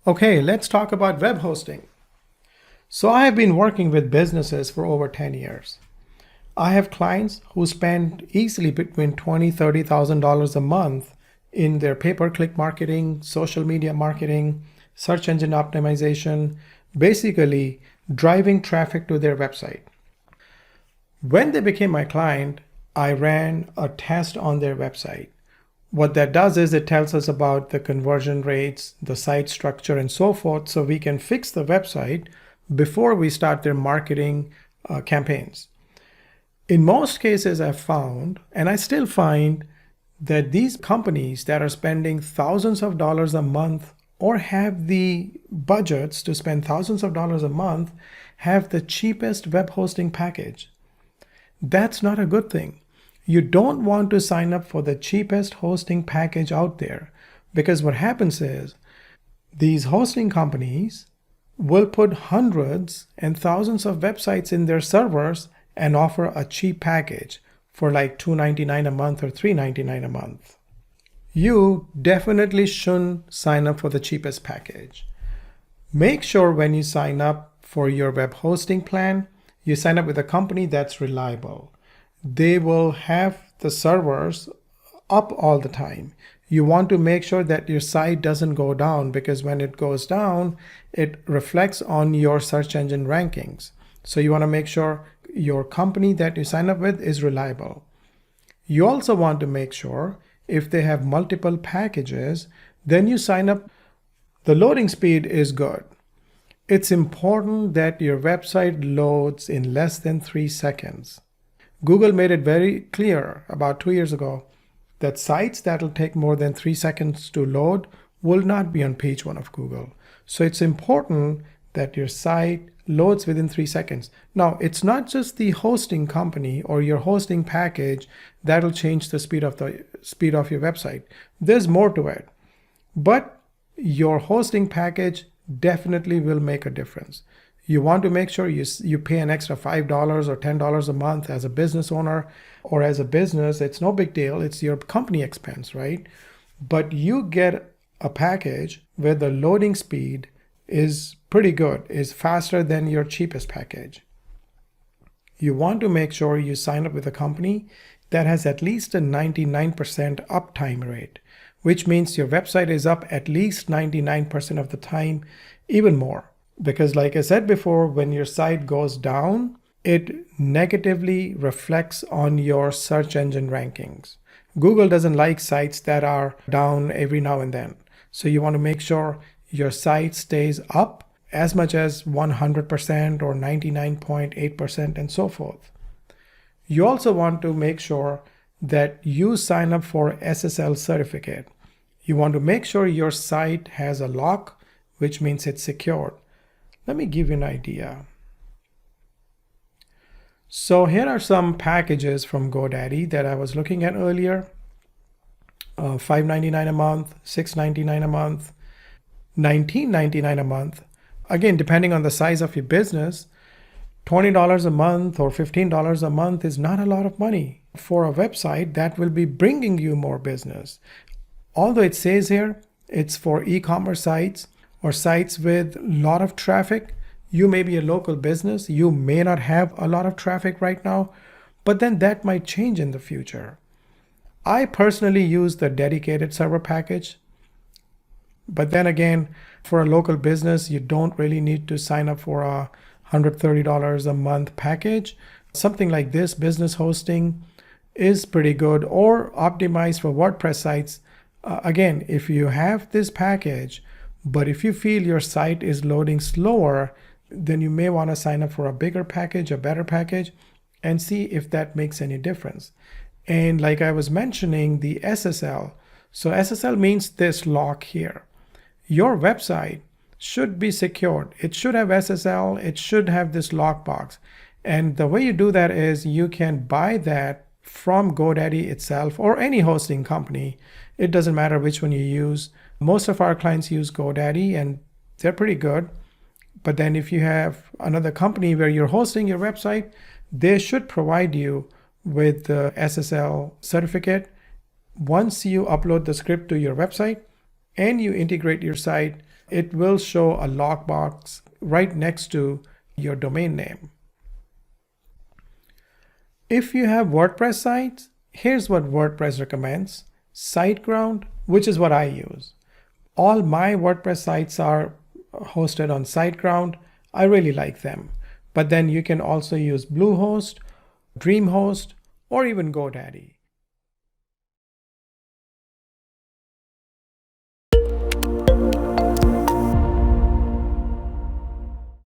Okay, let's talk about web hosting. So I have been working with businesses for over 10 years. I have clients who spend easily between $20,000, $30,000 a month in their pay-per-click marketing, social media marketing, search engine optimization, basically driving traffic to their website. When they became my client, I ran a test on their website. What that does is it tells us about the conversion rates, the site structure, and so forth, so we can fix the website before we start their marketing campaigns. In most cases, I've found, and I still find, that these companies that are spending thousands of dollars a month or have the budgets to spend thousands of dollars a month have the cheapest web hosting package. That's not a good thing. You don't want to sign up for the cheapest hosting package out there, because what happens is these hosting companies will put hundreds and thousands of websites in their servers and offer a cheap package for like $2.99 a month or $3.99 a month. You definitely shouldn't sign up for the cheapest package. Make sure when you sign up for your web hosting plan, you sign up with a company that's reliable. They will have the servers up all the time. You want to make sure that your site doesn't go down, because when it goes down, it reflects on your search engine rankings. So you want to make sure your company that you sign up with is reliable. You also want to make sure if they have multiple packages, then you sign up. The loading speed is good. It's important that your website loads in less than 3 seconds. Google made it very clear about 2 years ago that sites that will take more than 3 seconds to load will not be on page 1 of Google. So it's important that your site loads within 3 seconds. Now, it's not just the hosting company or your hosting package that'll change the speed of your website. There's more to it. But your hosting package definitely will make a difference. You want to make sure you pay an extra $5 or $10 a month as a business owner or as a business. It's no big deal. It's your company expense, right? But you get a package where the loading speed is pretty good, is faster than your cheapest package. You want to make sure you sign up with a company that has at least a 99% uptime rate, which means your website is up at least 99% of the time, even more. Because like I said before, when your site goes down, it negatively reflects on your search engine rankings. Google doesn't like sites that are down every now and then. So you want to make sure your site stays up as much as 100% or 99.8% and so forth. You also want to make sure that you sign up for SSL certificate. You want to make sure your site has a lock, which means it's secured. Let me give you an idea. So here are some packages from GoDaddy that I was looking at earlier. $5.99 a month, $6.99 a month, $19.99 a month. Again, depending on the size of your business, $20 a month or $15 a month is not a lot of money for a website that will be bringing you more business. Although it says here it's for e-commerce sites or sites with a lot of traffic. You may be a local business. You may not have a lot of traffic right now, but then that might change in the future. I personally use the dedicated server package. But then again, for a local business, you don't really need to sign up for a $130 a month package. Something like this, business hosting, is pretty good, or optimized for WordPress sites. Again, if you have this package, but if you feel your site is loading slower, then you may want to sign up for a bigger package, a better package, and see if that makes any difference. And like I was mentioning, the SSL. So SSL means this lock here. Your website should be secured. It should have SSL. It should have this lockbox. And the way you do that is you can buy that from GoDaddy itself or any hosting company. It doesn't matter which one you use. Most of our clients use GoDaddy and they're pretty good. But then if you have another company where you're hosting your website, they should provide you with the SSL certificate once you upload the script to your website and you integrate your site it will show a lockbox right next to your domain name. If you have WordPress sites, here's what WordPress recommends. SiteGround, which is what I use. All my WordPress sites are hosted on SiteGround. I really like them. But then you can also use Bluehost, DreamHost, or even GoDaddy.